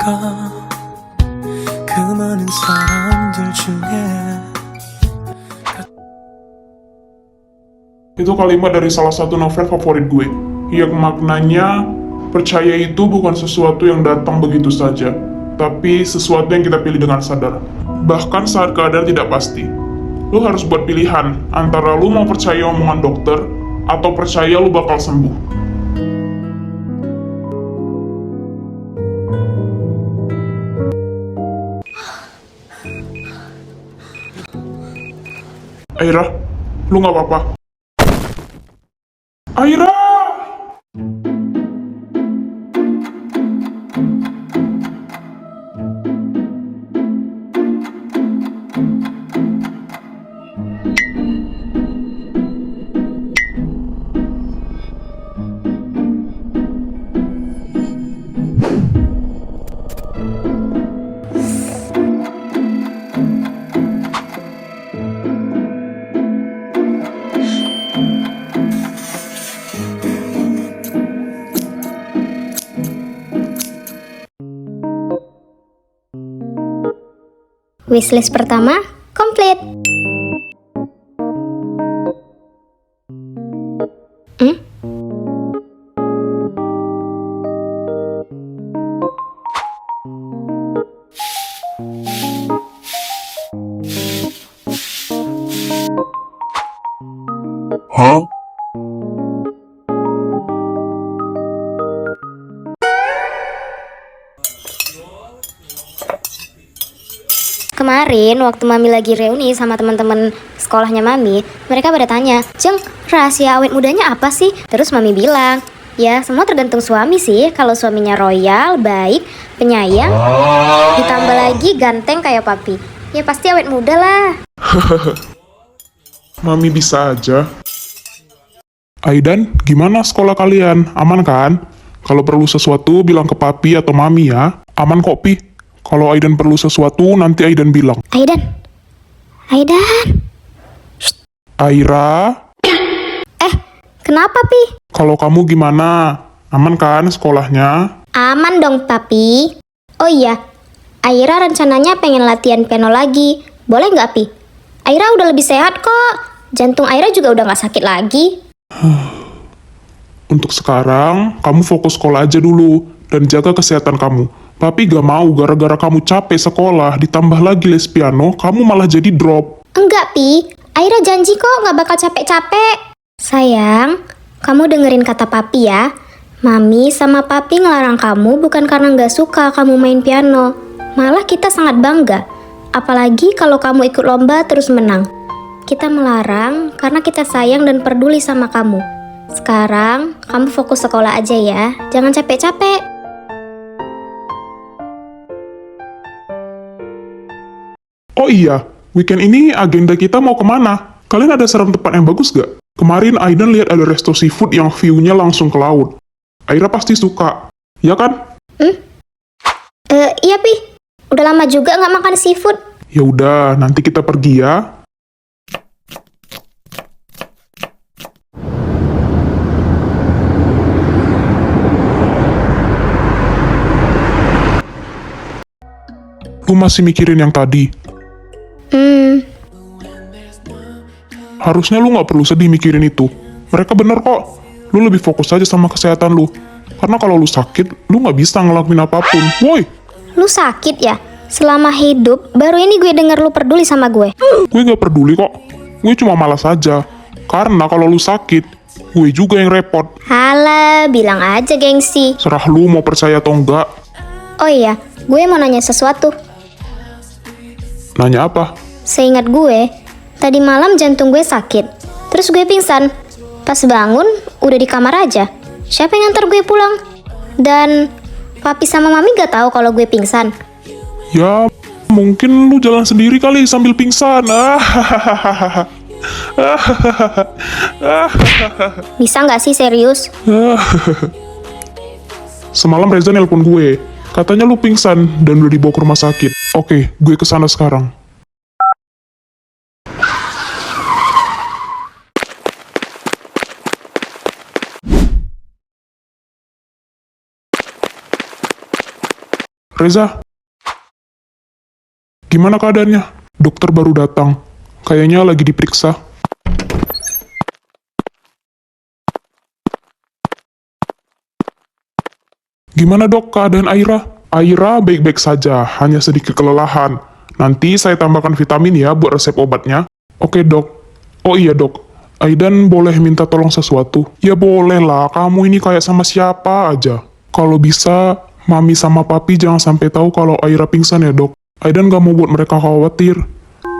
그 많은 사람들 중에 Itu kalimat dari salah satu novel favorit gue, yang maknanya percaya itu bukan sesuatu yang datang begitu saja, tapi sesuatu yang kita pilih dengan sadar. Bahkan saat keadaan tidak pasti, lu harus buat pilihan antara lu mau percaya omongan dokter atau percaya lu bakal sembuh. Aira, lu nggak apa-apa? Aira! Wishlist pertama komplit. Hah? Kemarin waktu Mami lagi reuni sama teman-teman sekolahnya Mami, mereka pada tanya, "Jeng, rahasia awet mudanya apa sih?" Terus Mami bilang, "Ya, semua tergantung suami sih. Kalau suaminya royal, baik, penyayang, ditambah lagi ganteng kayak papi, ya pasti awet muda lah." Mami bisa aja. Aidan, gimana sekolah kalian? Aman kan? Kalau perlu sesuatu, bilang ke papi atau mami ya. Aman kok, Pi. Kalau Aidan perlu sesuatu, nanti Aidan bilang. Aidan, Aidan. Aira, Kenapa, Pi? kalau kamu gimana? Aman kan sekolahnya? Aman dong, Papi. Oh iya, Aira rencananya pengen latihan piano lagi. Boleh nggak, Pi? Aira udah lebih sehat kok. Jantung Aira juga udah nggak sakit lagi. Untuk sekarang, kamu fokus sekolah aja dulu dan jaga kesehatan kamu. Papi gak mau gara-gara kamu capek sekolah, ditambah lagi les piano, kamu malah jadi drop. Enggak, Pi. Aira janji kok nggak bakal capek-capek. Sayang, kamu dengerin kata Papi ya. Mami sama Papi ngelarang kamu bukan karena nggak suka kamu main piano. Malah kita sangat bangga. Apalagi kalau kamu ikut lomba terus menang. Kita melarang karena kita sayang dan peduli sama kamu. Sekarang, kamu fokus sekolah aja ya. Jangan capek-capek. Oh iya, weekend ini agenda kita mau kemana? Kalian ada saran tempat yang bagus gak? Kemarin Aidan lihat ada resto seafood yang view-nya langsung ke laut. Aira pasti suka, ya kan? Iya, Pi. Udah lama juga nggak makan seafood. Ya udah, nanti kita pergi ya. Lu masih mikirin yang tadi? Harusnya lu nggak perlu sedih mikirin itu. Mereka bener kok. Lu lebih fokus aja sama kesehatan lu. Karena kalau lu sakit, lu nggak bisa ngelakuin apapun. Woi, Lu sakit ya? Selama hidup, baru ini gue denger lu peduli sama gue. gue nggak peduli kok. Gue cuma malas aja. Karena kalau lu sakit, gue juga yang repot. Halah, bilang aja gengsi. Serah lu mau percaya atau enggak. Oh iya, gue mau nanya sesuatu. Nanya apa? Seingat gue, tadi malam jantung gue sakit. Terus gue pingsan. Pas bangun, udah di kamar aja. Siapa yang nganter gue pulang? Dan papi sama mami gak tahu kalau gue pingsan. Ya, mungkin lu jalan sendiri kali sambil pingsan. Bisa nggak sih serius? Semalam Reza nelpon gue. Katanya lu pingsan dan udah dibawa ke rumah sakit. Oke, gue kesana sekarang. Reza, gimana keadaannya? Dokter baru datang. Kayaknya lagi diperiksa. Gimana dok keadaan Aira? Aira baik-baik saja, hanya sedikit kelelahan. Nanti saya tambahkan vitamin ya buat resep obatnya. Oke dok. Oh iya dok, Aidan boleh minta tolong sesuatu? Ya boleh lah, kamu ini kayak sama siapa aja. Kalau bisa, mami sama papi jangan sampai tahu kalau Aira pingsan ya dok. Aidan gak mau buat mereka khawatir.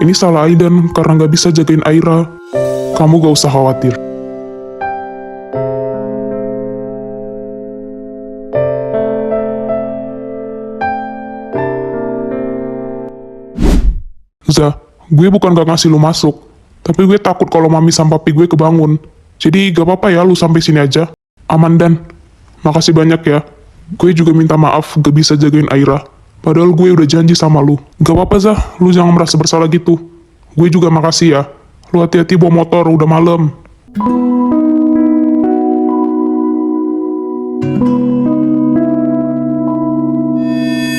Ini salah Aidan karena gak bisa jagain Aira. Kamu gak usah khawatir. Zah, gue bukan gak ngasih lu masuk, tapi gue takut kalau mami sama papi gue kebangun. Jadi gak apa-apa ya lu sampai sini aja. Aman Dan. Makasih banyak ya. Gue juga minta maaf gak bisa jagain Aira. Padahal gue udah janji sama lu. Gak apa-apa Zah, lu jangan merasa bersalah gitu. Gue juga makasih ya. Lu hati-hati bawa motor, udah malam.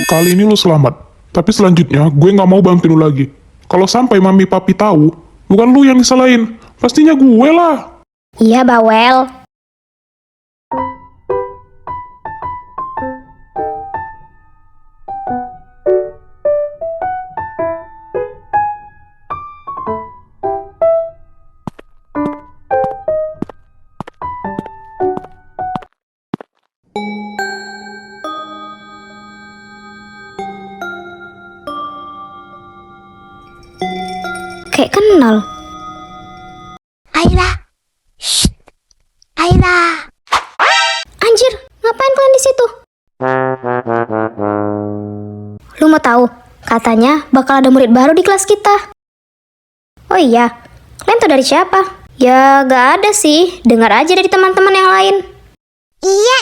Kali ini lu selamat. Tapi selanjutnya gue gak mau bantuin lu lagi. Kalau sampai mami papi tahu, bukan lu yang disalahin, pastinya gue lah. Iya, bawel. Kayak kenal. Aira. Shh. Aira. Anjir, ngapain kalian di situ? Lu mau tahu? Katanya bakal ada murid baru di kelas kita. Oh iya, kalian tahu dari siapa? Ya gak ada sih, dengar aja dari teman-teman yang lain. Iya,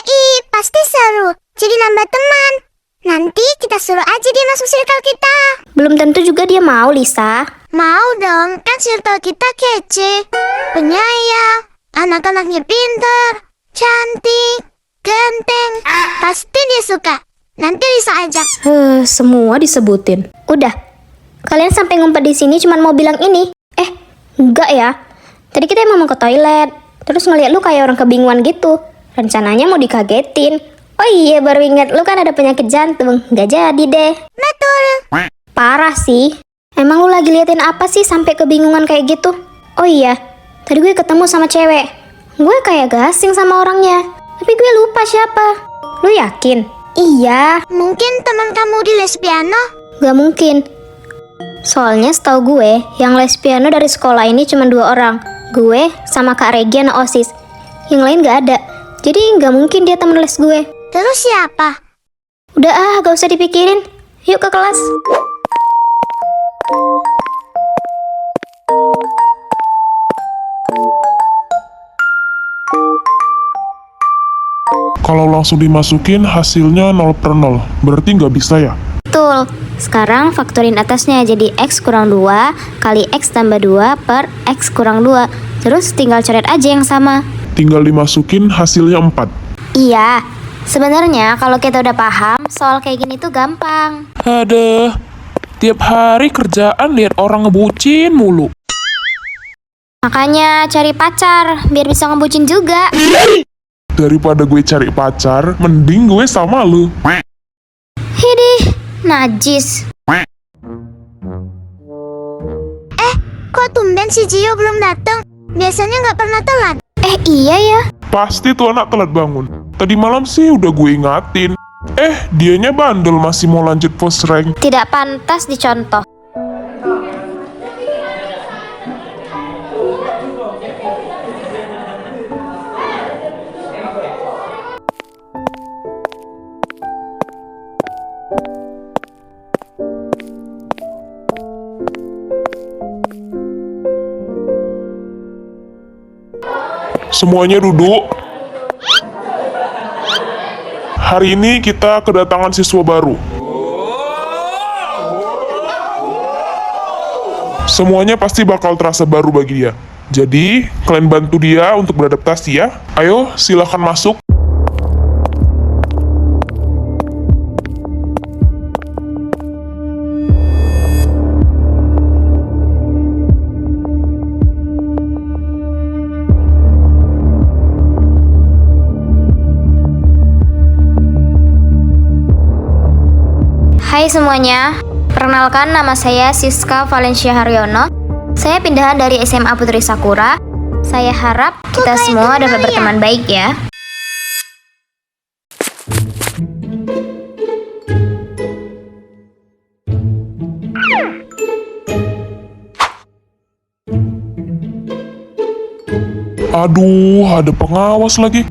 pasti seru. Jadi nambah teman. Nanti kita suruh aja dia masuk circle kita. Belum tentu juga dia mau, Lisa. Mau dong, kan circle kita kece, penyayang, anak-anaknya pintar, cantik, ganteng. Pasti dia suka. Nanti Lisa ajak. Semua disebutin. Udah, kalian sampai ngumpet di sini cuma mau bilang ini. Enggak ya. Tadi kita emang mau ke toilet, terus ngeliat lu kayak orang kebingungan gitu. Rencananya mau dikagetin. Oh iya, baru ingat lu kan ada penyakit jantung. Nggak jadi deh. Betul. Parah sih. Emang lu lagi liatin apa sih sampai kebingungan kayak gitu? Oh iya, tadi gue ketemu sama cewek. Gue kayak gasing sama orangnya, tapi gue lupa siapa. Lu yakin? Iya. Mungkin teman kamu di les piano? Gak mungkin. Soalnya setahu gue, yang les piano dari sekolah ini cuma 2 orang. Gue sama Kak Regi anak OSIS. Yang lain gak ada. Jadi gak mungkin dia teman les gue. Terus siapa? Udah gak usah dipikirin. Yuk ke kelas. Kalau langsung dimasukin hasilnya 0/0, berarti nggak bisa ya? Betul. Sekarang faktorin atasnya jadi X kurang 2 kali X tambah 2 per X kurang 2. Terus tinggal coret aja yang sama. Tinggal dimasukin hasilnya 4. Iya. Sebenarnya kalau kita udah paham, soal kayak gini tuh gampang. Aduh, tiap hari kerjaan lihat orang ngebucin mulu. Makanya cari pacar, biar bisa ngebucin juga. Daripada gue cari pacar, mending gue sama lu. Hidih, najis. Kok tumben si Gio belum datang? Biasanya nggak pernah telat. Iya ya. Pasti tuh anak telat bangun. Tadi malam sih udah gue ingatin. Dianya bandel masih mau lanjut post rank. Tidak pantas dicontoh. Semuanya duduk. Hari ini kita kedatangan siswa baru. Semuanya pasti bakal terasa baru bagi dia. Jadi, kalian bantu dia untuk beradaptasi ya. Ayo, silahkan masuk. Hai semuanya, perkenalkan nama saya Siska Valencia Haryono. Saya pindahan dari SMA Putri Sakura. Saya harap kita semua dapat berteman baik ya. Aduh, ada pengawas lagi.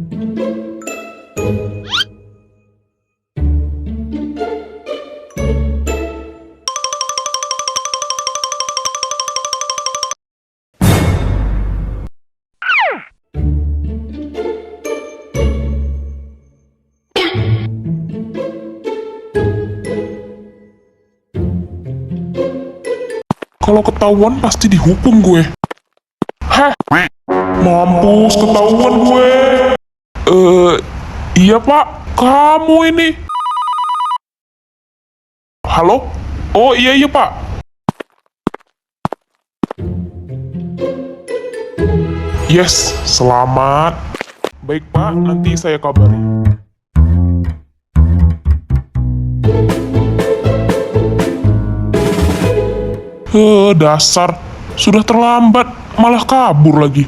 Kalau ketahuan pasti dihukum gue. Hah? Mampus, ketahuan gue. Iya pak, kamu ini. Halo? Oh iya pak. Yes, selamat. Baik pak, nanti saya kabari. Dasar. Sudah terlambat, malah kabur lagi.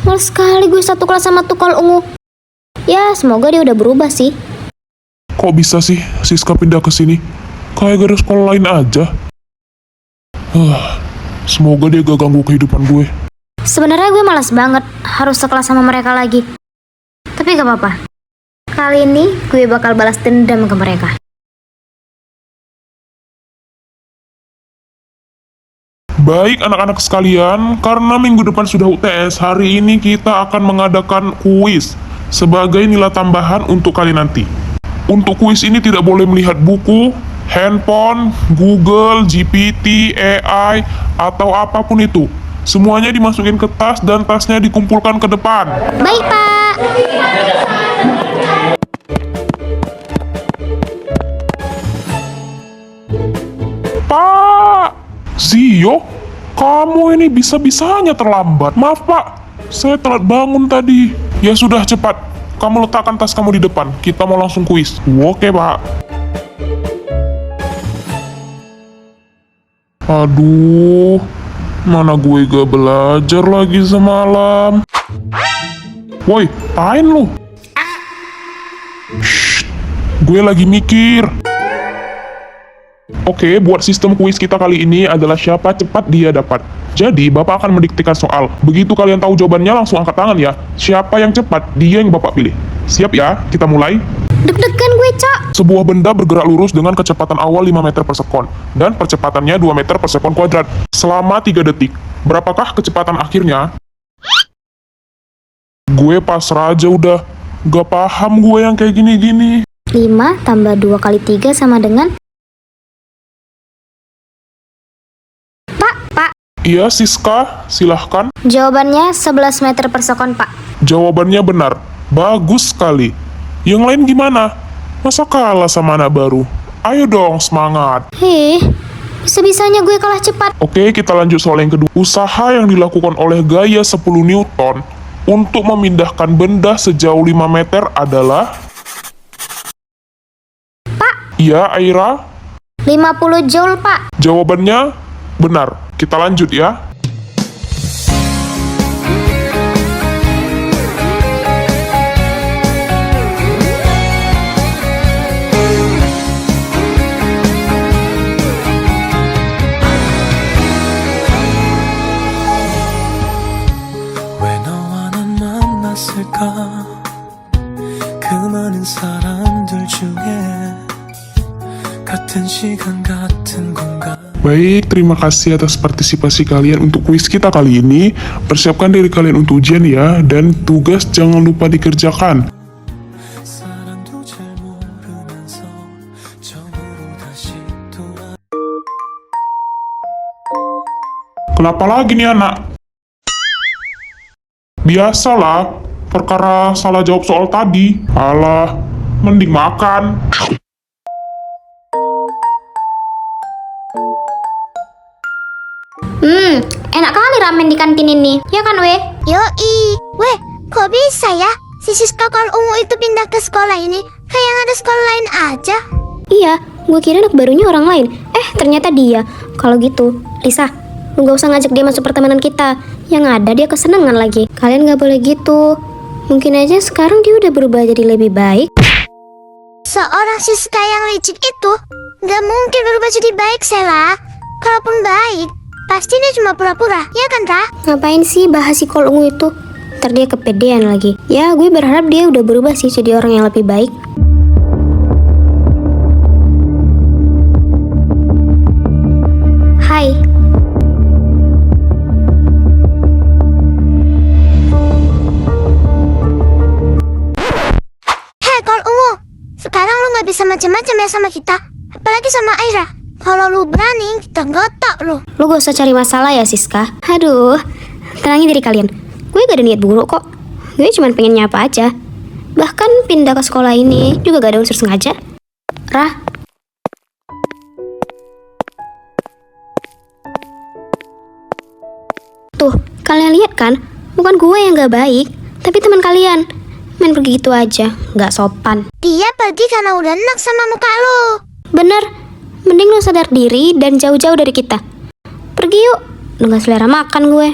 Males sekali gue satu kelas sama tukol ungu. Ya, semoga dia udah berubah sih. Kok bisa sih Siska pindah ke sini? Kayak gak ada sekolah lain aja. Semoga dia gak ganggu kehidupan gue. Sebenarnya gue malas banget harus sekelas sama mereka lagi. Tapi gak apa-apa. Kali ini gue bakal balas dendam ke mereka. Baik anak-anak sekalian, karena minggu depan sudah UTS, hari ini kita akan mengadakan kuis sebagai nilai tambahan untuk kalian nanti. Untuk kuis ini tidak boleh melihat buku, handphone, Google, GPT, AI, atau apapun itu. Semuanya dimasukin ke tas dan tasnya dikumpulkan ke depan. Baik, Pak. Pak! Zio, kamu ini bisa-bisanya terlambat. Maaf pak, saya telat bangun tadi. Ya sudah cepat, kamu letakkan tas kamu di depan. Kita mau langsung kuis. Oke pak. Aduh, mana gue gak belajar lagi semalam. Woi, apain lu? Shh, gue lagi mikir. Oke, buat sistem kuis kita kali ini adalah siapa cepat dia dapat. Jadi, Bapak akan mendiktekan soal. Begitu kalian tahu jawabannya, langsung angkat tangan ya. Siapa yang cepat, dia yang Bapak pilih. Siap ya? Kita mulai. Deg-degan gue, Cok. Sebuah benda bergerak lurus dengan kecepatan awal 5 meter per sekon. Dan percepatannya 2 meter per sekon kuadrat. Selama 3 detik. Berapakah kecepatan akhirnya? Gue pasrah aja udah. Gak paham gue yang kayak gini-gini. 5 tambah 2 kali 3 sama dengan... Iya, Siska, silahkan. Jawabannya 11 meter per sekon, Pak. Jawabannya benar. Bagus sekali. Yang lain gimana? Masa kalah sama anak baru? Ayo dong, semangat. Bisa-bisanya gue kalah cepat. Oke, kita lanjut soal yang kedua. Usaha yang dilakukan oleh gaya 10 Newton untuk memindahkan benda sejauh 5 meter adalah... Pak. Iya, Aira? 50 joule, Pak. Jawabannya benar. Kita lanjut ya. 왜 너와 난 만났을까 그 많은 사람들 중에 같은 시간 같은 공간. Baik, terima kasih atas partisipasi kalian untuk kuis kita kali ini. Persiapkan diri kalian untuk ujian ya, dan tugas jangan lupa dikerjakan. 사랑도 잘 모르면서 처음으로 다시 돌아. Kenapa lagi nih anak? Biasalah, perkara salah jawab soal tadi. Alah, mending makan. Enak kali ramen di kantin ini. Ya kan, weh? Yoi. Weh, kok bisa ya? Si Siska kalau ungu itu pindah ke sekolah ini, kayak yang ada sekolah lain aja. Iya, gue kira anak barunya orang lain. Ternyata dia. Kalau gitu, Lisa, lu gak usah ngajak dia masuk pertemanan kita. Yang ada dia kesenangan lagi. Kalian gak boleh gitu. Mungkin aja sekarang dia udah berubah jadi lebih baik. Seorang Siska yang licik itu nggak mungkin berubah jadi baik, Sela. Kalaupun baik, pasti dia cuma pura-pura, ya kan, Ra? Ngapain sih bahas si kol ungu itu? Ntar dia kepedean lagi. Ya, gue berharap dia udah berubah sih jadi orang yang lebih baik. Hai. Hei, Kol Ungu. Sekarang lu nggak bisa macam-macam ya sama kita. Apalagi sama Aira. Kalau lu berani, kita gotok lu. Lu gak usah cari masalah ya, Siska. Aduh, tenangin diri kalian. Gue gak ada niat buruk kok. Gue cuma pengen nyapa aja. Bahkan pindah ke sekolah ini juga gak ada unsur sengaja. Rah. Tuh, kalian lihat kan? Bukan gue yang gak baik, tapi teman kalian. Main pergi gitu aja, gak sopan. Dia pergi karena udah enak sama muka lu. Bener, mending lu sadar diri dan jauh-jauh dari kita. Pergi yuk, lu gak selera makan gue.